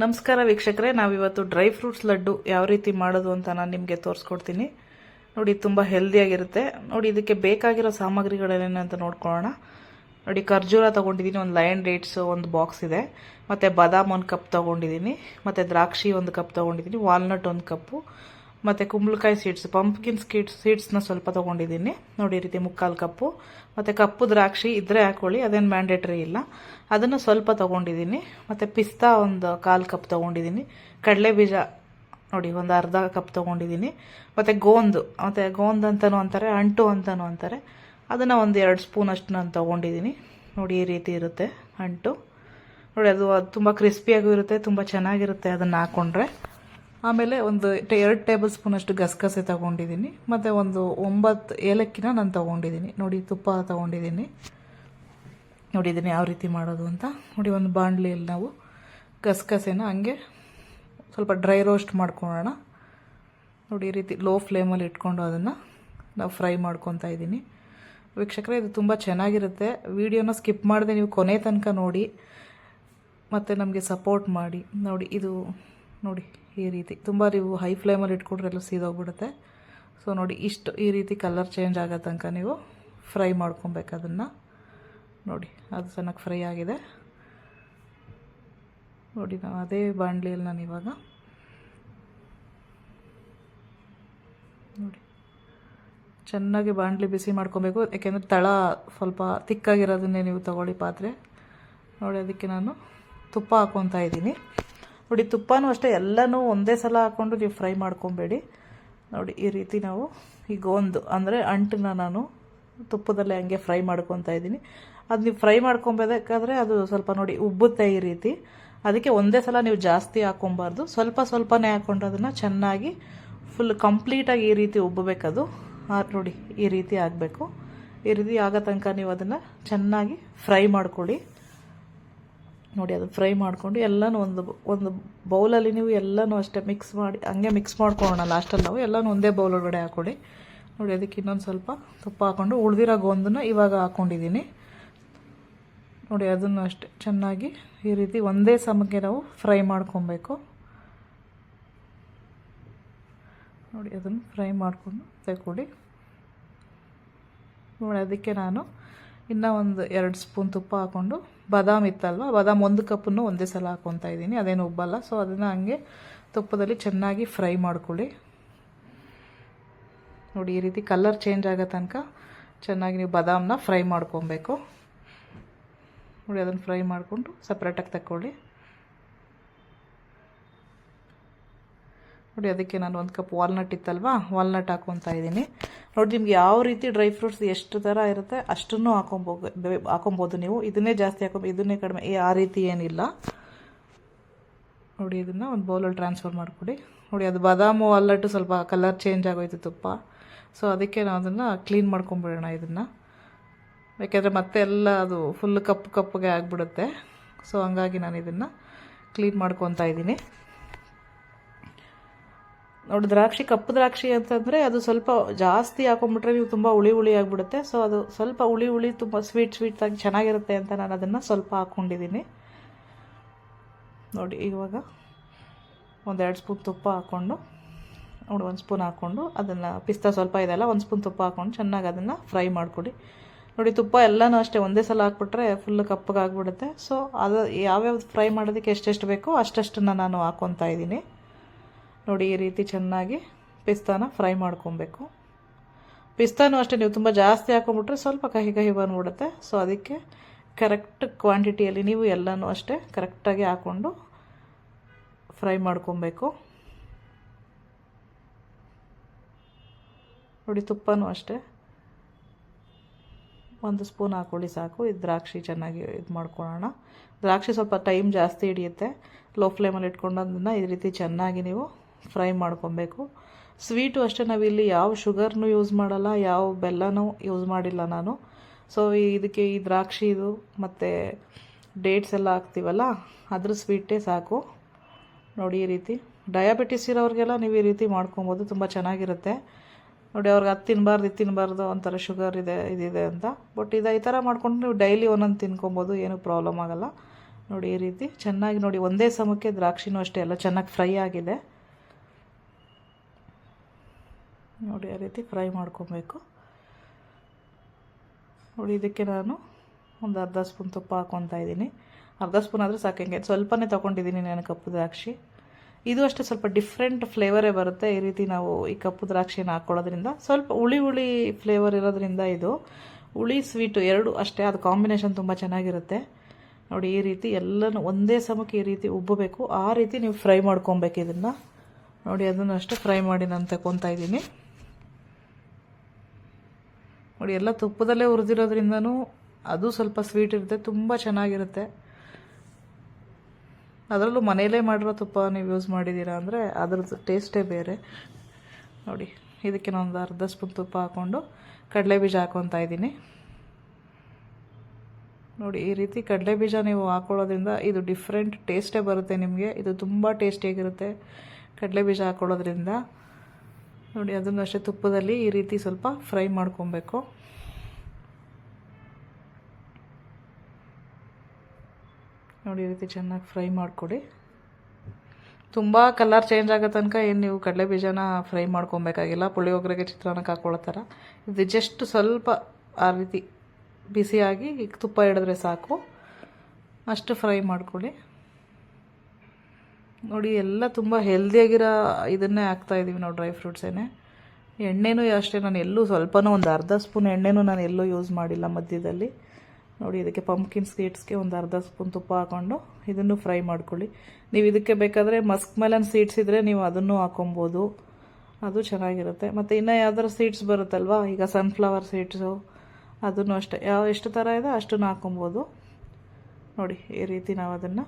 ನಮಸ್ಕಾರ ವೀಕ್ಷಕರೇ, ನಾವಿವತ್ತು ಡ್ರೈ ಫ್ರೂಟ್ಸ್ ಲಡ್ಡು ಯಾವ ರೀತಿ ಮಾಡೋದು ಅಂತ ನಾನು ನಿಮಗೆ ತೋರಿಸ್ಕೊಡ್ತೀನಿ. ನೋಡಿ, ತುಂಬ ಹೆಲ್ದಿಯಾಗಿರುತ್ತೆ. ನೋಡಿ, ಇದಕ್ಕೆ ಬೇಕಾಗಿರೋ ಸಾಮಗ್ರಿಗಳೇನೇನು ಅಂತ ನೋಡ್ಕೊಳ್ಳೋಣ. ನೋಡಿ, ಖರ್ಜೂರ ತೊಗೊಂಡಿದ್ದೀನಿ, ಒಂದು ಲಯನ್ ಡೇಟ್ಸ್ ಒಂದು ಬಾಕ್ಸ್ ಇದೆ, ಮತ್ತು ಬಾದಾಮ್ ಒಂದು ಕಪ್ ತೊಗೊಂಡಿದ್ದೀನಿ, ಮತ್ತು ದ್ರಾಕ್ಷಿ ಒಂದು ಕಪ್ ತೊಗೊಂಡಿದ್ದೀನಿ, ವಾಲ್ನಟ್ ಒಂದು ಕಪ್ಪು, ಮತ್ತು ಕುಂಬಳಕಾಯಿ ಸೀಡ್ಸ್, ಪಂಪ್ಕಿನ್ ಸೀಡ್ಸ್ನ ಸ್ವಲ್ಪ ತೊಗೊಂಡಿದ್ದೀನಿ. ನೋಡಿ, ಈ ರೀತಿ 3/4 ಕಪ್ಪು, ಮತ್ತು ಕಪ್ಪು ದ್ರಾಕ್ಷಿ ಇದ್ದರೆ ಹಾಕೊಳ್ಳಿ, ಅದೇನು ಮ್ಯಾಂಡೇಟ್ರಿ ಇಲ್ಲ, ಅದನ್ನು ಸ್ವಲ್ಪ ತೊಗೊಂಡಿದ್ದೀನಿ. ಮತ್ತು ಪಿಸ್ತಾ ಒಂದು 1/4 ಕಪ್ ತೊಗೊಂಡಿದ್ದೀನಿ. ಕಡಲೆ ಬೀಜ ನೋಡಿ ಒಂದು ಅರ್ಧ ಕಪ್ ತೊಗೊಂಡಿದ್ದೀನಿ. ಮತ್ತು ಗೋಂದ್ ಅಂತಲೂ ಅಂತಾರೆ, ಅಂಟು ಅಂತಲೂ ಅಂತಾರೆ, ಅದನ್ನು ಒಂದು 2 ಸ್ಪೂನ್ ಅಷ್ಟು ನಾನು ತೊಗೊಂಡಿದ್ದೀನಿ. ನೋಡಿ, ಈ ರೀತಿ ಇರುತ್ತೆ ಅಂಟು. ನೋಡಿ, ಅದು ತುಂಬ ಕ್ರಿಸ್ಪಿಯಾಗೂ ಇರುತ್ತೆ, ತುಂಬ ಚೆನ್ನಾಗಿರುತ್ತೆ ಅದನ್ನು ಹಾಕ್ಕೊಂಡ್ರೆ. ಆಮೇಲೆ ಒಂದು 2 ಟೇಬಲ್ ಸ್ಪೂನ್ ಅಷ್ಟು ಗಸಗಸೆ ತೊಗೊಂಡಿದ್ದೀನಿ, ಮತ್ತು ಒಂದು 9 ಏಲಕ್ಕಿನ ನಾನು ತೊಗೊಂಡಿದ್ದೀನಿ. ನೋಡಿ, ತುಪ್ಪ ತೊಗೊಂಡಿದ್ದೀನಿ. ನೋಡಿ, ಇದನ್ನು ಯಾವ ರೀತಿ ಮಾಡೋದು ಅಂತ ನೋಡಿ. ಒಂದು ಬಾಣಲಿಯಲ್ಲಿ ನಾವು ಗಸಗಸೆನ ಹಂಗೆ ಸ್ವಲ್ಪ ಡ್ರೈ ರೋಸ್ಟ್ ಮಾಡ್ಕೊಳ್ಳೋಣ. ನೋಡಿ, ಈ ರೀತಿ ಲೋ ಫ್ಲೇಮಲ್ಲಿ ಇಟ್ಕೊಂಡು ಅದನ್ನು ನಾವು ಫ್ರೈ ಮಾಡ್ಕೊತಾ ಇದ್ದೀನಿ. ವೀಕ್ಷಕರೇ, ಇದು ತುಂಬ ಚೆನ್ನಾಗಿರುತ್ತೆ. ವಿಡಿಯೋನ ಸ್ಕಿಪ್ ಮಾಡದೆ ನೀವು ಕೊನೆ ತನಕ ನೋಡಿ, ಮತ್ತು ನಮಗೆ ಸಪೋರ್ಟ್ ಮಾಡಿ. ನೋಡಿ, ಇದು ನೋಡಿ ಈ ರೀತಿ ತುಂಬ ನೀವು ಹೈ ಫ್ಲೇಮಲ್ಲಿ ಇಟ್ಕೊಂಡ್ರೆ ಎಲ್ಲ ಸೀದೋಗ್ಬಿಡುತ್ತೆ. ಸೊ ನೋಡಿ, ಈ ರೀತಿ ಕಲರ್ ಚೇಂಜ್ ಆಗೋ ತನಕ ನೀವು ಫ್ರೈ ಮಾಡ್ಕೊಬೇಕು ಅದನ್ನು. ನೋಡಿ, ಅದು ಚೆನ್ನಾಗಿ ಫ್ರೈ ಆಗಿದೆ. ನೋಡಿ, ನಾವು ಅದೇ ಬಾಣಲಿಯಲ್ಲಿ ನಾನು ಇವಾಗ ನೋಡಿ ಚೆನ್ನಾಗಿ ಬಾಣಲಿ ಬಿಸಿ ಮಾಡ್ಕೊಬೇಕು. ಯಾಕೆಂದರೆ ತಳ ಸ್ವಲ್ಪ ತಿಕ್ಕಾಗಿರೋದನ್ನೇ ನೀವು ತಗೊಳ್ಳಿ ಪಾತ್ರೆ. ನೋಡಿ, ಅದಕ್ಕೆ ನಾನು ತುಪ್ಪ ಹಾಕ್ಕೊತಾ ಇದ್ದೀನಿ. ನೋಡಿ, ತುಪ್ಪನೂ ಅಷ್ಟೇ ಎಲ್ಲನೂ ಒಂದೇ ಸಲ ಹಾಕ್ಕೊಂಡು ನೀವು ಫ್ರೈ ಮಾಡ್ಕೊಬೇಡಿ. ನೋಡಿ, ಈ ರೀತಿ ನಾವು ಈಗ ಅಂದರೆ ಅಂಟನ್ನ ನಾನು ತುಪ್ಪದಲ್ಲೇ ಹಂಗೆ ಫ್ರೈ ಮಾಡ್ಕೊತಾ ಇದ್ದೀನಿ. ಅದು ನೀವು ಫ್ರೈ ಮಾಡ್ಕೊಬೇಕಾದ್ರೆ ಅದು ಸ್ವಲ್ಪ ನೋಡಿ ಉಬ್ಬುತ್ತೆ ಈ ರೀತಿ. ಅದಕ್ಕೆ ಒಂದೇ ಸಲ ನೀವು ಜಾಸ್ತಿ ಹಾಕ್ಕೊಬಾರ್ದು, ಸ್ವಲ್ಪ ಸ್ವಲ್ಪನೇ ಹಾಕ್ಕೊಂಡು ಅದನ್ನು ಚೆನ್ನಾಗಿ ಫುಲ್ ಕಂಪ್ಲೀಟಾಗಿ ಈ ರೀತಿ ಉಬ್ಬಬೇಕದು. ನೋಡಿ, ಈ ರೀತಿ ಆಗಬೇಕು. ಈ ರೀತಿ ಆಗೋ ತನಕ ನೀವು ಅದನ್ನು ಚೆನ್ನಾಗಿ ಫ್ರೈ ಮಾಡ್ಕೊಳ್ಳಿ. ನೋಡಿ, ಅದು ಫ್ರೈ ಮಾಡಿಕೊಂಡು ಎಲ್ಲನೂ ಒಂದು ಬೌಲಲ್ಲಿ ನೀವು ಎಲ್ಲನೂ ಅಷ್ಟೇ ಮಿಕ್ಸ್ ಮಾಡಿ ಹಂಗೆ ಮಿಕ್ಸ್ ಮಾಡ್ಕೊಳ್ಳೋಣ. ಲಾಸ್ಟಲ್ಲಿ ನಾವು ಎಲ್ಲನೂ ಒಂದೇ ಬೌಲ್ ಒಳಗಡೆ ಹಾಕ್ಕೊಳ್ಳಿ. ನೋಡಿ, ಅದಕ್ಕೆ ಇನ್ನೊಂದು ಸ್ವಲ್ಪ ತುಪ್ಪ ಹಾಕ್ಕೊಂಡು ಉಳಿದಿರೋ ಗೋಂದನ್ನು ಇವಾಗ ಹಾಕ್ಕೊಂಡಿದ್ದೀನಿ. ನೋಡಿ, ಅದನ್ನು ಅಷ್ಟೇ ಚೆನ್ನಾಗಿ ಈ ರೀತಿ ಒಂದೇ ಸಮಕ್ಕೆ ನಾವು ಫ್ರೈ ಮಾಡ್ಕೊಬೇಕು. ನೋಡಿ, ಅದನ್ನು ಫ್ರೈ ಮಾಡಿಕೊಂಡು ತೆಗೊಳ್ಳಿ. ನೋಡಿ, ಅದಕ್ಕೆ ನಾನು ಇನ್ನೂ ಒಂದು 2 ಸ್ಪೂನ್ ತುಪ್ಪ ಹಾಕ್ಕೊಂಡು ಬಾದಾಮ್ ಇತ್ತಲ್ವ, ಬಾದಾಮ್ 1 ಕಪ್ಪನ್ನು ಒಂದೇ ಸಲ ಹಾಕ್ಕೊತಾ ಇದ್ದೀನಿ, ಅದೇನು ಉಬ್ಬಲ್ಲ. ಸೊ ಅದನ್ನು ಹಂಗೆ ತುಪ್ಪದಲ್ಲಿ ಚೆನ್ನಾಗಿ ಫ್ರೈ ಮಾಡ್ಕೊಳ್ಳಿ. ನೋಡಿ, ಈ ರೀತಿ ಕಲರ್ ಚೇಂಜ್ ಆಗೋ ತನಕ ಚೆನ್ನಾಗಿ ನೀವು ಬಾದಾಮನ್ನ ಫ್ರೈ ಮಾಡ್ಕೊಬೇಕು. ನೋಡಿ, ಅದನ್ನು ಫ್ರೈ ಮಾಡಿಕೊಂಡು ಸಪ್ರೇಟಾಗಿ ತಗೊಳ್ಳಿ. ನೋಡಿ, ಅದಕ್ಕೆ ನಾನು 1 ಕಪ್ ವಾಲ್ನಟ್ ಇತ್ತಲ್ವಾ, ವಾಲ್ನಟ್ ಹಾಕ್ಕೊತಾ ಇದ್ದೀನಿ. ನೋಡಿ, ನಿಮ್ಗೆ ಯಾವ ರೀತಿ ಡ್ರೈ ಫ್ರೂಟ್ಸ್ ಎಷ್ಟು ಥರ ಇರುತ್ತೆ ಅಷ್ಟನ್ನು ಹಾಕೊಬೋದು ನೀವು. ಇದನ್ನೇ ಜಾಸ್ತಿ ಇದನ್ನೇ ಕಡಿಮೆ, ಆ ರೀತಿ ಏನಿಲ್ಲ. ನೋಡಿ, ಇದನ್ನು ಒಂದು ಬೌಲಲ್ಲಿ ಟ್ರಾನ್ಸ್ಫರ್ ಮಾಡಿಕೊಡಿ. ನೋಡಿ, ಅದು ಬಾದಾಮು ವಾಲ್ನಟ್ಟು ಸ್ವಲ್ಪ ಕಲರ್ ಚೇಂಜ್ ಆಗೋಯ್ತು ತುಪ್ಪ. ಸೊ ಅದಕ್ಕೆ ನಾವು ಅದನ್ನು ಕ್ಲೀನ್ ಮಾಡ್ಕೊಂಬಿಡೋಣ ಇದನ್ನು. ಯಾಕೆಂದರೆ ಮತ್ತೆ ಎಲ್ಲ ಅದು ಫುಲ್ ಕಪ್ಪಗೆ ಆಗಿಬಿಡುತ್ತೆ. ಸೊ ಹಂಗಾಗಿ ನಾನು ಇದನ್ನು ಕ್ಲೀನ್ ಮಾಡ್ಕೊತಾ ಇದ್ದೀನಿ. ನೋಡಿ, ಕಪ್ಪು ದ್ರಾಕ್ಷಿ ಅಂತಂದರೆ ಅದು ಸ್ವಲ್ಪ ಜಾಸ್ತಿ ಹಾಕೊಂಡ್ಬಿಟ್ರೆ ನೀವು ತುಂಬ ಹುಳಿ ಆಗಿಬಿಡುತ್ತೆ. ಸೊ ಅದು ಸ್ವಲ್ಪ ಹುಳಿ ತುಂಬ ಸ್ವೀಟಾಗಿ ಚೆನ್ನಾಗಿರುತ್ತೆ ಅಂತ ನಾನು ಅದನ್ನು ಸ್ವಲ್ಪ ಹಾಕ್ಕೊಂಡಿದ್ದೀನಿ. ನೋಡಿ, ಇವಾಗ ಒಂದು 2 ಸ್ಪೂನ್ ತುಪ್ಪ ಹಾಕ್ಕೊಂಡು, ನೋಡಿ 1 ಸ್ಪೂನ್ ಹಾಕ್ಕೊಂಡು ಅದನ್ನು ಪಿಸ್ತಾ ಸ್ವಲ್ಪ ಇದೆಲ್ಲ 1 ಸ್ಪೂನ್ ತುಪ್ಪ ಹಾಕ್ಕೊಂಡು ಚೆನ್ನಾಗಿ ಅದನ್ನು ಫ್ರೈ ಮಾಡಿಕೊಡಿ. ನೋಡಿ, ತುಪ್ಪ ಎಲ್ಲನೂ ಅಷ್ಟೇ ಒಂದೇ ಸಲ ಹಾಕ್ಬಿಟ್ರೆ ಫುಲ್ ಕಪ್ಪಗೆ ಆಗಿಬಿಡುತ್ತೆ. ಸೊ ಅದು ಯಾವ್ಯಾವ್ದು ಫ್ರೈ ಮಾಡೋದಕ್ಕೆ ಎಷ್ಟೆಷ್ಟು ಬೇಕೋ ಅಷ್ಟನ್ನು ನಾನು ಹಾಕ್ಕೊತಾ ಇದ್ದೀನಿ. ನೋಡಿ, ಈ ರೀತಿ ಚೆನ್ನಾಗಿ ಪಿಸ್ತಾನ ಫ್ರೈ ಮಾಡ್ಕೊಬೇಕು. ಪಿಸ್ತಾನೂ ಅಷ್ಟೇ ನೀವು ತುಂಬ ಜಾಸ್ತಿ ಹಾಕೊಂಡ್ಬಿಟ್ರೆ ಸ್ವಲ್ಪ ಕಹಿ ಬಂದ್ಬಿಡುತ್ತೆ. ಸೊ ಅದಕ್ಕೆ ಕರೆಕ್ಟ್ ಕ್ವಾಂಟಿಟಿಯಲ್ಲಿ ನೀವು ಎಲ್ಲನೂ ಅಷ್ಟೇ ಕರೆಕ್ಟಾಗಿ ಹಾಕ್ಕೊಂಡು ಫ್ರೈ ಮಾಡ್ಕೊಬೇಕು. ನೋಡಿ, ತುಪ್ಪನೂ ಅಷ್ಟೇ 1 ಸ್ಪೂನ್ ಹಾಕ್ಕೊಳ್ಳಿ ಸಾಕು. ಇದು ದ್ರಾಕ್ಷಿ ಚೆನ್ನಾಗಿ ಇದು ಮಾಡ್ಕೊಳ್ಳೋಣ. ದ್ರಾಕ್ಷಿ ಸ್ವಲ್ಪ ಟೈಮ್ ಜಾಸ್ತಿ ಹಿಡಿಯುತ್ತೆ. ಲೋ ಫ್ಲೇಮಲ್ಲಿ ಇಟ್ಕೊಂಡು ಅದನ್ನು ಈ ರೀತಿ ಚೆನ್ನಾಗಿ ನೀವು ಫ್ರೈ ಮಾಡ್ಕೊಬೇಕು. ಸ್ವೀಟು ಅಷ್ಟೇ, ನಾವಿಲ್ಲಿ ಯಾವ ಶುಗರ್ನೂ ಯೂಸ್ ಮಾಡಲ್ಲ, ಯಾವ ಬೆಲ್ಲನೂ ಯೂಸ್ ಮಾಡಿಲ್ಲ ನಾನು. ಸೊ ಇದಕ್ಕೆ ಈ ದ್ರಾಕ್ಷಿದು ಮತ್ತು ಡೇಟ್ಸ್ ಎಲ್ಲ ಹಾಕ್ತೀವಲ್ಲ, ಅದ್ರ ಸ್ವೀಟೇ ಸಾಕು. ನೋಡಿ, ಈ ರೀತಿ ಡಯಾಬಿಟಿಸ್ ಇರೋರಿಗೆಲ್ಲ ನೀವು ಈ ರೀತಿ ಮಾಡ್ಕೊಬೋದು, ತುಂಬ ಚೆನ್ನಾಗಿರುತ್ತೆ. ನೋಡಿ, ಅವ್ರಿಗೆ ಅದು ತಿನ್ನಬಾರ್ದು ಒಂಥರ ಶುಗರ್ ಇದಿದೆ ಅಂತ. ಬಟ್ ಈ ಥರ ಮಾಡ್ಕೊಂಡು ನೀವು ಡೈಲಿ ಒಂದೊಂದು ತಿನ್ಕೊಬೋದು, ಏನೂ ಪ್ರಾಬ್ಲಮ್ ಆಗೋಲ್ಲ. ನೋಡಿ ಈ ರೀತಿ ಚೆನ್ನಾಗಿ ನೋಡಿ ಒಂದೇ ಸಮಕ್ಕೆ ದ್ರಾಕ್ಷಿನೂ ಅಷ್ಟೇ ಎಲ್ಲ ಚೆನ್ನಾಗಿ ಫ್ರೈ ಆಗಿದೆ ನೋಡಿ. ಆ ರೀತಿ ಫ್ರೈ ಮಾಡ್ಕೊಬೇಕು ನೋಡಿ. ಇದಕ್ಕೆ ನಾನು ಒಂದು ಅರ್ಧ ಸ್ಪೂನ್ ತುಪ್ಪ ಹಾಕ್ಕೊತಾ ಇದ್ದೀನಿ. ಅರ್ಧ ಸ್ಪೂನ್ ಆದರೆ ಸಾಕಂಗೆ, ಸ್ವಲ್ಪನೇ ತೊಗೊಂಡಿದ್ದೀನಿ ನಾನು ಕಪ್ಪು ದ್ರಾಕ್ಷಿ. ಇದು ಅಷ್ಟೇ ಸ್ವಲ್ಪ ಡಿಫ್ರೆಂಟ್ ಫ್ಲೇವರೇ ಬರುತ್ತೆ ಈ ರೀತಿ ನಾವು ಈ ಕಪ್ಪು ದ್ರಾಕ್ಷಿನ ಹಾಕ್ಕೊಳ್ಳೋದ್ರಿಂದ. ಸ್ವಲ್ಪ ಹುಳಿ ಫ್ಲೇವರ್ ಇರೋದ್ರಿಂದ ಇದು ಹುಳಿ ಸ್ವೀಟು ಎರಡು ಅಷ್ಟೇ, ಅದು ಕಾಂಬಿನೇಷನ್ ತುಂಬ ಚೆನ್ನಾಗಿರುತ್ತೆ ನೋಡಿ. ಈ ರೀತಿ ಎಲ್ಲನೂ ಒಂದೇ ಸಮಕ್ಕೆ ಈ ರೀತಿ ಉಬ್ಬಬೇಕು, ಆ ರೀತಿ ನೀವು ಫ್ರೈ ಮಾಡ್ಕೊಬೇಕು ಇದನ್ನು ನೋಡಿ. ಅದನ್ನು ಅಷ್ಟೇ ಫ್ರೈ ಮಾಡಿ ನಾನು ತಗೊತಾ ಇದ್ದೀನಿ ನೋಡಿ. ಎಲ್ಲ ತುಪ್ಪದಲ್ಲೇ ಹುರಿದಿರೋದ್ರಿಂದನೂ ಅದು ಸ್ವಲ್ಪ ಸ್ವೀಟ್ ಇರುತ್ತೆ, ತುಂಬ ಚೆನ್ನಾಗಿರುತ್ತೆ. ಅದರಲ್ಲೂ ಮನೆಯಲ್ಲೇ ಮಾಡಿರೋ ತುಪ್ಪ ನೀವು ಯೂಸ್ ಮಾಡಿದ್ದೀರಾ ಅಂದರೆ ಅದ್ರದ್ದು ಟೇಸ್ಟೇ ಬೇರೆ ನೋಡಿ. ಇದಕ್ಕೆ ನಾನೊಂದು ಅರ್ಧ ಸ್ಪೂನ್ ತುಪ್ಪ ಹಾಕ್ಕೊಂಡು ಕಡಲೆ ಬೀಜ ಹಾಕ್ಕೊತಾ ಇದ್ದೀನಿ ನೋಡಿ. ಈ ರೀತಿ ಕಡಲೆ ಬೀಜ ನೀವು ಹಾಕ್ಕೊಳ್ಳೋದ್ರಿಂದ ಇದು ಡಿಫ್ರೆಂಟ್ ಟೇಸ್ಟೇ ಬರುತ್ತೆ ನಿಮಗೆ. ಇದು ತುಂಬ ಟೇಸ್ಟಿಯಾಗಿರುತ್ತೆ ಕಡಲೆ ಬೀಜ ಹಾಕ್ಕೊಳ್ಳೋದ್ರಿಂದ ನೋಡಿ. ಅದನ್ನು ಅಷ್ಟೇ ತುಪ್ಪದಲ್ಲಿ ಈ ರೀತಿ ಸ್ವಲ್ಪ ಫ್ರೈ ಮಾಡ್ಕೊಬೇಕು ನೋಡಿ. ಈ ರೀತಿ ಚೆನ್ನಾಗಿ ಫ್ರೈ ಮಾಡಿಕೊಡಿ. ತುಂಬ ಕಲರ್ ಚೇಂಜ್ ಆಗೋ ತನಕ ಏನು ನೀವು ಕಡಲೆ ಬೀಜನ ಫ್ರೈ ಮಾಡ್ಕೊಬೇಕಾಗಿಲ್ಲ, ಪುಳಿಯೋಗರೆಗೆ ಚಿತ್ರಾನ್ನಕ್ಕೆ ಹಾಕ್ಕೊಳ್ಳೋ ಥರ. ಇದು ಜಸ್ಟ್ ಸ್ವಲ್ಪ ಆ ರೀತಿ ಬಿಸಿಯಾಗಿ ತುಪ್ಪ ಹಿಡಿದ್ರೆ ಸಾಕು, ಅಷ್ಟು ಫ್ರೈ ಮಾಡ್ಕೊಳ್ಳಿ ನೋಡಿ. ಎಲ್ಲ ತುಂಬ ಹೆಲ್ದಿಯಾಗಿರೋ ಇದನ್ನೇ ಹಾಕ್ತಾಯಿದ್ದೀವಿ ನಾವು, ಡ್ರೈ ಫ್ರೂಟ್ಸೇನೆ. ಎಣ್ಣೆನೂ ಅಷ್ಟೇ, ನಾನು ಎಲ್ಲೂ ಸ್ವಲ್ಪನೂ ಒಂದು ಅರ್ಧ ಸ್ಪೂನ್ ಎಣ್ಣೆನೂ ನಾನು ಎಲ್ಲೂ ಯೂಸ್ ಮಾಡಿಲ್ಲ ಮಧ್ಯದಲ್ಲಿ ನೋಡಿ. ಇದಕ್ಕೆ ಪಂಪ್ಕಿನ್ ಸೀಡ್ಸ್ಗೆ ಒಂದು ಅರ್ಧ ಸ್ಪೂನ್ ತುಪ್ಪ ಹಾಕ್ಕೊಂಡು ಇದನ್ನು ಫ್ರೈ ಮಾಡ್ಕೊಳ್ಳಿ. ನೀವು ಇದಕ್ಕೆ ಬೇಕಾದರೆ ಮಸ್ಕ್ ಮೆಲನ್ ಸೀಡ್ಸ್ ಇದ್ದರೆ ನೀವು ಅದನ್ನು ಹಾಕೊಬೋದು, ಅದು ಚೆನ್ನಾಗಿರುತ್ತೆ. ಮತ್ತು ಇನ್ನು ಯಾವ್ದಾರು ಸೀಡ್ಸ್ ಬರುತ್ತಲ್ವ, ಈಗ ಸನ್ಫ್ಲವರ್ ಸೀಡ್ಸು ಅದನ್ನು ಅಷ್ಟೇ, ಎಷ್ಟು ಥರ ಇದೆ ಅಷ್ಟನ್ನು ಹಾಕೊಬೋದು ನೋಡಿ. ಈ ರೀತಿ ನಾವು ಅದನ್ನು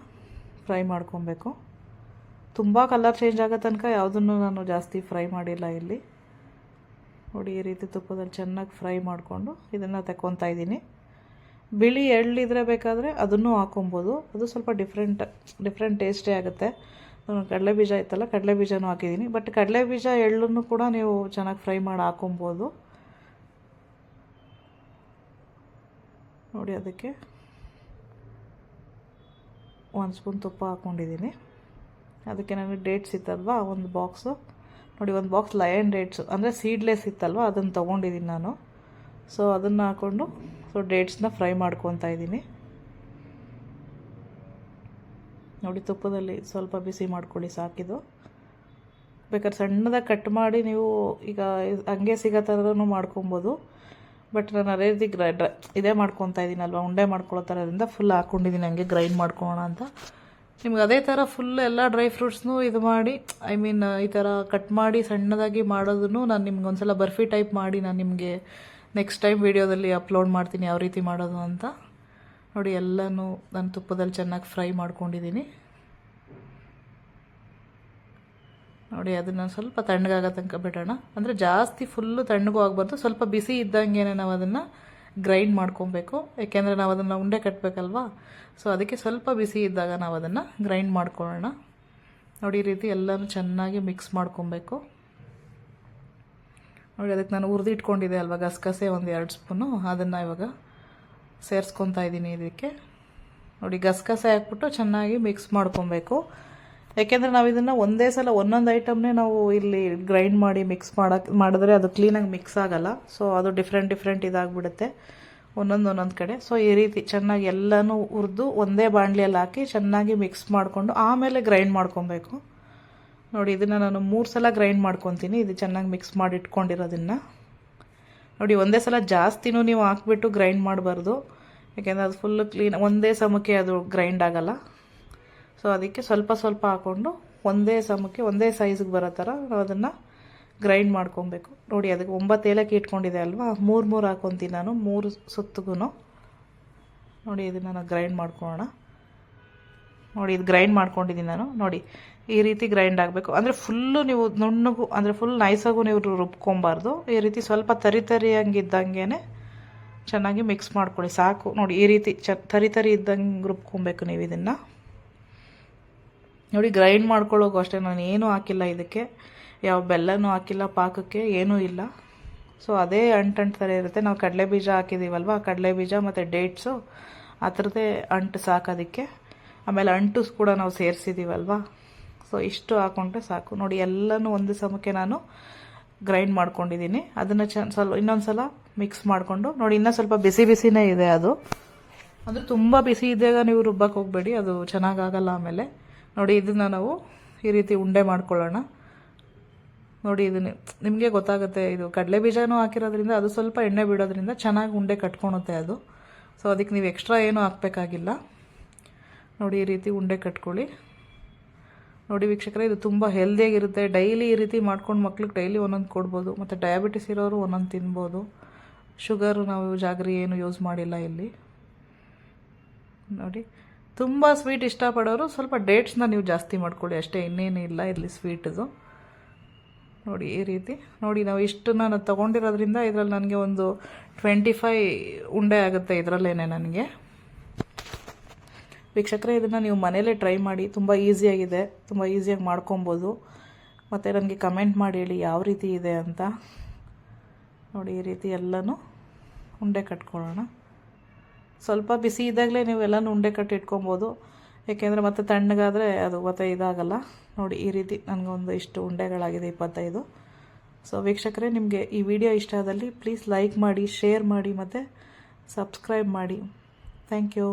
ಫ್ರೈ ಮಾಡ್ಕೊಬೇಕು. ತುಂಬ ಕಲರ್ ಚೇಂಜ್ ಆಗೋ ತನಕ ಯಾವುದನ್ನು ನಾನು ಜಾಸ್ತಿ ಫ್ರೈ ಮಾಡಿಲ್ಲ ಇಲ್ಲಿ ನೋಡಿ. ಈ ರೀತಿ ತುಪ್ಪದಲ್ಲಿ ಚೆನ್ನಾಗಿ ಫ್ರೈ ಮಾಡಿಕೊಂಡು ಇದನ್ನು ತಗೊತಾ ಇದ್ದೀನಿ. ಬಿಳಿ ಎಳ್ಳಿದ್ರೆ ಬೇಕಾದರೆ ಅದನ್ನು ಹಾಕೊಬೋದು, ಅದು ಸ್ವಲ್ಪ ಡಿಫ್ರೆಂಟ್ ಟೇಸ್ಟೇ ಆಗುತ್ತೆ. ಕಡಲೆ ಬೀಜ ಇತ್ತಲ್ಲ, ಕಡಲೆ ಬೀಜನೂ ಹಾಕಿದ್ದೀನಿ. ಬಟ್ ಕಡಲೆ ಬೀಜ ಎಳ್ಳನ್ನು ಕೂಡ ನೀವು ಚೆನ್ನಾಗಿ ಫ್ರೈ ಮಾಡಿ ಹಾಕೊಬೋದು ನೋಡಿ. ಅದಕ್ಕೆ ಒಂದು ಸ್ಪೂನ್ ತುಪ್ಪ ಹಾಕ್ಕೊಂಡಿದ್ದೀನಿ. ಅದಕ್ಕೆ ನನಗೆ ಡೇಟ್ಸ್ ಇತ್ತಲ್ವ ಒಂದು ಬಾಕ್ಸು ನೋಡಿ, ಒಂದು ಬಾಕ್ಸ್ ಲಯನ್ ಡೇಟ್ಸು ಅಂದರೆ ಸೀಡ್ಲೆಸ್ ಇತ್ತಲ್ವ ಅದನ್ನು ತೊಗೊಂಡಿದ್ದೀನಿ ನಾನು. ಸೊ ಅದನ್ನು ಹಾಕ್ಕೊಂಡು ಡೇಟ್ಸ್ನ ಫ್ರೈ ಮಾಡ್ಕೊತಾ ಇದ್ದೀನಿ ನೋಡಿ. ತುಪ್ಪದಲ್ಲಿ ಸ್ವಲ್ಪ ಬಿಸಿ ಮಾಡ್ಕೊಳ್ಳಿ ಸಾಕಿದು. ಬೇಕಾದ್ರೆ ಸಣ್ಣದಾಗಿ ಕಟ್ ಮಾಡಿ ನೀವು ಈಗ ಹಂಗೆ ಸಿಗೋ ಥರನೂ ಮಾಡ್ಕೊಬೋದು. ಬಟ್ ನಾನು ಅದೇ ರೀತಿ ಇದೇ ಮಾಡ್ಕೊತಾ ಇದ್ದೀನಲ್ವ, ಉಂಡೆ ಮಾಡ್ಕೊಳ್ಳೋ ಥರದಿಂದ ಫುಲ್ ಹಾಕ್ಕೊಂಡಿದ್ದೀನಿ ಹಂಗೆ ಗ್ರೈಂಡ್ ಮಾಡ್ಕೊಳ್ಳೋಣ ಅಂತ. ನಿಮ್ಗೆ ಅದೇ ಥರ ಫುಲ್ ಎಲ್ಲ ಡ್ರೈ ಫ್ರೂಟ್ಸ್ನೂ ಇದು ಮಾಡಿ, ಈ ಥರ ಕಟ್ ಮಾಡಿ ಸಣ್ಣದಾಗಿ ಮಾಡೋದನ್ನು ನಾನು ನಿಮ್ಗೆ ಒಂದ್ಸಲ ಬರ್ಫಿ ಟೈಪ್ ಮಾಡಿ ನಾನು ನಿಮಗೆ ನೆಕ್ಸ್ಟ್ ಟೈಮ್ ವೀಡಿಯೋದಲ್ಲಿ ಅಪ್ಲೋಡ್ ಮಾಡ್ತೀನಿ ಯಾವ ರೀತಿ ಮಾಡೋದು ಅಂತ ನೋಡಿ. ಎಲ್ಲನೂ ನಾನು ತುಪ್ಪದಲ್ಲಿ ಚೆನ್ನಾಗಿ ಫ್ರೈ ಮಾಡ್ಕೊಂಡಿದ್ದೀನಿ ನೋಡಿ. ಅದನ್ನು ಸ್ವಲ್ಪ ತಣ್ಣಗಾಗೋ ತನಕ ಬಿಡೋಣ, ಅಂದರೆ ಜಾಸ್ತಿ ಫುಲ್ಲು ತಣ್ಣಗೂ ಆಗಬಾರ್ದು, ಸ್ವಲ್ಪ ಬಿಸಿ ಇದ್ದಂಗೆ ನಾವು ಅದನ್ನು ಗ್ರೈಂಡ್ ಮಾಡ್ಕೊಬೇಕು. ಯಾಕೆಂದರೆ ನಾವು ಅದನ್ನು ಉಂಡೆ ಕಟ್ಟಬೇಕಲ್ವಾ, ಸೊ ಅದಕ್ಕೆ ಸ್ವಲ್ಪ ಬಿಸಿ ಇದ್ದಾಗ ನಾವು ಅದನ್ನು ಗ್ರೈಂಡ್ ಮಾಡ್ಕೊಳ್ಳೋಣ ನೋಡಿ. ಈ ರೀತಿ ಎಲ್ಲನೂ ಚೆನ್ನಾಗಿ ಮಿಕ್ಸ್ ಮಾಡ್ಕೊಬೇಕು ನೋಡಿ. ಅದಕ್ಕೆ ನಾನು ಹುರಿದಿಟ್ಕೊಂಡಿದ್ದೆ ಅಲ್ವಾ ಗಸಗಸೆ ಒಂದು 2 ಸ್ಪೂನು, ಅದನ್ನು ಇವಾಗ ಸೇರಿಸ್ಕೊತಾ ಇದ್ದೀನಿ ಇದಕ್ಕೆ ನೋಡಿ. ಗಸಗಸೆ ಹಾಕ್ಬಿಟ್ಟು ಚೆನ್ನಾಗಿ ಮಿಕ್ಸ್ ಮಾಡ್ಕೊಬೇಕು. ಯಾಕೆಂದರೆ ನಾವು ಇದನ್ನು ಒಂದೇ ಸಲ ಒಂದೊಂದು ಐಟಮ್ನೇ ನಾವು ಇಲ್ಲಿ ಗ್ರೈಂಡ್ ಮಾಡಿ ಮಿಕ್ಸ್ ಮಾಡಿದ್ರೆ ಅದು ಕ್ಲೀನಾಗಿ ಮಿಕ್ಸ್ ಆಗೋಲ್ಲ. ಸೊ ಅದು ಡಿಫ್ರೆಂಟ್ ಇದಾಗಿಬಿಡುತ್ತೆ ಒಂದೊಂದು ಕಡೆ. ಸೊ ಈ ರೀತಿ ಚೆನ್ನಾಗಿ ಎಲ್ಲನೂ ಹುರಿದು ಒಂದೇ ಬಾಣಲಿಯಲ್ಲಿ ಹಾಕಿ ಚೆನ್ನಾಗಿ ಮಿಕ್ಸ್ ಮಾಡಿಕೊಂಡು ಆಮೇಲೆ ಗ್ರೈಂಡ್ ಮಾಡ್ಕೊಬೇಕು ನೋಡಿ. ಇದನ್ನು ನಾನು 3 ಸಲ ಗ್ರೈಂಡ್ ಮಾಡ್ಕೊತೀನಿ, ಇದು ಚೆನ್ನಾಗಿ ಮಿಕ್ಸ್ ಮಾಡಿ ಇಟ್ಕೊಂಡಿರೋದನ್ನು ನೋಡಿ. ಒಂದೇ ಸಲ ಜಾಸ್ತಿನೂ ನೀವು ಹಾಕ್ಬಿಟ್ಟು ಗ್ರೈಂಡ್ ಮಾಡಬಾರ್ದು, ಯಾಕೆಂದರೆ ಅದು ಫುಲ್ಲು ಕ್ಲೀನ್ ಒಂದೇ ಸಮಕ್ಕೆ ಅದು ಗ್ರೈಂಡ್ ಆಗೋಲ್ಲ. ಸೊ ಅದಕ್ಕೆ ಸ್ವಲ್ಪ ಹಾಕ್ಕೊಂಡು ಒಂದೇ ಸಮಕ್ಕೆ ಒಂದೇ ಸೈಜ್ಗೆ ಬರೋ ಥರ ನಾವು ಅದನ್ನು ಗ್ರೈಂಡ್ ಮಾಡ್ಕೊಬೇಕು ನೋಡಿ. ಅದಕ್ಕೆ 9 ಏಲಕ್ಕಿ ಇಟ್ಕೊಂಡಿದೆ ಅಲ್ವಾ, 3 ಹಾಕ್ಕೊತೀನಿ ನಾನು 3 ಸುತ್ತಿಗೂ ನೋಡಿ. ಇದನ್ನು ನಾನು ಗ್ರೈಂಡ್ ಮಾಡ್ಕೊಳ್ಳೋಣ ನೋಡಿ. ಇದು ಗ್ರೈಂಡ್ ಮಾಡ್ಕೊಂಡಿದ್ದೀನಿ ನಾನು ನೋಡಿ. ಈ ರೀತಿ ಗ್ರೈಂಡ್ ಆಗಬೇಕು, ಅಂದರೆ ಫುಲ್ಲು ನೀವು ನುಣ್ಣಗೂ ಅಂದರೆ ಫುಲ್ ನೈಸಾಗೂ ನೀವು ರುಬ್ಕೊಬಾರ್ದು. ಈ ರೀತಿ ಸ್ವಲ್ಪ ತರಿಯಾಗಿದ್ದಂಗೆ ಚೆನ್ನಾಗಿ ಮಿಕ್ಸ್ ಮಾಡ್ಕೊಳ್ಳಿ ಸಾಕು ನೋಡಿ. ಈ ರೀತಿ ತರಿ ಇದ್ದಂಗೆ ರುಬ್ಕೊಬೇಕು ನೀವು ಇದನ್ನು ನೋಡಿ. ಗ್ರೈಂಡ್ ಮಾಡ್ಕೊಳ್ಳೋಕ್ಕೂ ಅಷ್ಟೇ ನಾನು ಏನೂ ಹಾಕಿಲ್ಲ ಇದಕ್ಕೆ, ಯಾವ ಬೆಲ್ಲನೂ ಹಾಕಿಲ್ಲ, ಪಾಕಕ್ಕೆ ಏನೂ ಇಲ್ಲ. ಸೊ ಅದೇ ಅಂಟು ಥರ ಇರುತ್ತೆ. ನಾವು ಕಡಲೆ ಬೀಜ ಹಾಕಿದ್ದೀವಲ್ವ, ಕಡಲೆ ಬೀಜ ಮತ್ತು ಡೇಟ್ಸು ಆ ಥರದ್ದೇ ಅಂಟು ಸಾಕೋದಕ್ಕೆ ಆಮೇಲೆ ಅಂಟು ಕೂಡ ನಾವು ಸೇರಿಸಿದ್ದೀವಲ್ವಾ, ಸೊ ಇಷ್ಟು ಹಾಕ್ಕೊಂಡ್ರೆ ಸಾಕು. ನೋಡಿ ಎಲ್ಲನೂ ಒಂದು ಸಮಕ್ಕೆ ನಾನು ಗ್ರೈಂಡ್ ಮಾಡ್ಕೊಂಡಿದ್ದೀನಿ. ಅದನ್ನು ಇನ್ನೊಂದು ಸಲ ಮಿಕ್ಸ್ ಮಾಡಿಕೊಂಡು ನೋಡಿ, ಇನ್ನೂ ಸ್ವಲ್ಪ ಬಿಸಿ ಬಿಸಿನೇ ಇದೆ ಅದು. ಅಂದರೆ ತುಂಬ ಬಿಸಿ ಇದ್ದಾಗ ನೀವು ರುಬ್ಬಕ್ಕೆ ಹೋಗಬೇಡಿ, ಅದು ಚೆನ್ನಾಗಾಗಲ್ಲ ಆಮೇಲೆ. ನೋಡಿ ಇದನ್ನು ನಾವು ಈ ರೀತಿ ಉಂಡೆ ಮಾಡ್ಕೊಳ್ಳೋಣ. ನೋಡಿ ಇದನ್ನು ನಿಮಗೆ ಗೊತ್ತಾಗುತ್ತೆ, ಇದು ಕಡಲೆ ಬೀಜನೂ ಹಾಕಿರೋದ್ರಿಂದ ಅದು ಸ್ವಲ್ಪ ಎಣ್ಣೆ ಬಿಡೋದ್ರಿಂದ ಚೆನ್ನಾಗಿ ಉಂಡೆ ಕಟ್ಕೊಳುತ್ತೆ ಅದು. ಸೊ ಅದಕ್ಕೆ ನೀವು ಎಕ್ಸ್ಟ್ರಾ ಏನೂ ಹಾಕಬೇಕಾಗಿಲ್ಲ. ನೋಡಿ ಈ ರೀತಿ ಉಂಡೆ ಕಟ್ಕೊಳ್ಳಿ. ನೋಡಿ ವೀಕ್ಷಕರೇ, ಇದು ತುಂಬ ಹೆಲ್ದಿಯಾಗಿರುತ್ತೆ. ಡೈಲಿ ಈ ರೀತಿ ಮಾಡ್ಕೊಂಡು ಮಕ್ಳಿಗೆ ಡೈಲಿ ಒಂದೊಂದು ಕೊಡ್ಬೋದು. ಮತ್ತು ಡಯಾಬಿಟಿಸ್ ಇರೋರು ಒಂದೊಂದು ತಿನ್ಬೋದು. ಶುಗರು ನಾವು ಜಾಗರಿ ಏನು ಯೂಸ್ ಮಾಡಿಲ್ಲ ಇಲ್ಲಿ. ನೋಡಿ ತುಂಬ ಸ್ವೀಟ್ ಇಷ್ಟಪಡೋರು ಸ್ವಲ್ಪ ಡೇಟ್ಸ್ನ ನೀವು ಜಾಸ್ತಿ ಮಾಡ್ಕೊಳ್ಳಿ ಅಷ್ಟೇ, ಇನ್ನೇನು ಇಲ್ಲ ಇಲ್ಲಿ ಸ್ವೀಟದು. ನೋಡಿ ಈ ರೀತಿ ನೋಡಿ, ನಾವು ಇಷ್ಟು ನಾನು ತೊಗೊಂಡಿರೋದ್ರಿಂದ ಇದರಲ್ಲಿ ನನಗೆ ಒಂದು 25 ಉಂಡೆ ಆಗುತ್ತೆ ಇದರಲ್ಲೇನೆ ನನಗೆ. ವೀಕ್ಷಕರೇ, ಇದನ್ನು ನೀವು ಮನೇಲೇ ಟ್ರೈ ಮಾಡಿ, ತುಂಬ ಈಸಿಯಾಗಿದೆ, ತುಂಬ ಈಸಿಯಾಗಿ ಮಾಡ್ಕೊಬೋದು. ಮತ್ತು ನನಗೆ ಕಮೆಂಟ್ ಮಾಡಿ ಹೇಳಿ ಯಾವ ರೀತಿ ಇದೆ ಅಂತ. ನೋಡಿ ಈ ರೀತಿ ಎಲ್ಲನೂ ಉಂಡೆ ಕಟ್ಕೊಳ್ಳೋಣ. ಸ್ವಲ್ಪ ಬಿಸಿ ಇದ್ದಾಗಲೇ ನೀವು ಎಲ್ಲನೂ ಉಂಡೆ ಕಟ್ಟಿ ಇಟ್ಕೊಬೋದು, ಏಕೆಂದರೆ ಮತ್ತೆ ತಣ್ಣಗಾದರೆ ಅದು ಮತ್ತೆ ಇದಾಗಲ್ಲ. ನೋಡಿ ಈ ರೀತಿ ನನಗೊಂದು ಇಷ್ಟು ಉಂಡೆಗಳಾಗಿದೆ, 25. ಸೊ ವೀಕ್ಷಕರೇ, ನಿಮಗೆ ಈ ವಿಡಿಯೋ ಇಷ್ಟ ಆದಲ್ಲಿ ಪ್ಲೀಸ್ ಲೈಕ್ ಮಾಡಿ, ಶೇರ್ ಮಾಡಿ ಮತ್ತು ಸಬ್ಸ್ಕ್ರೈಬ್ ಮಾಡಿ. Thank you.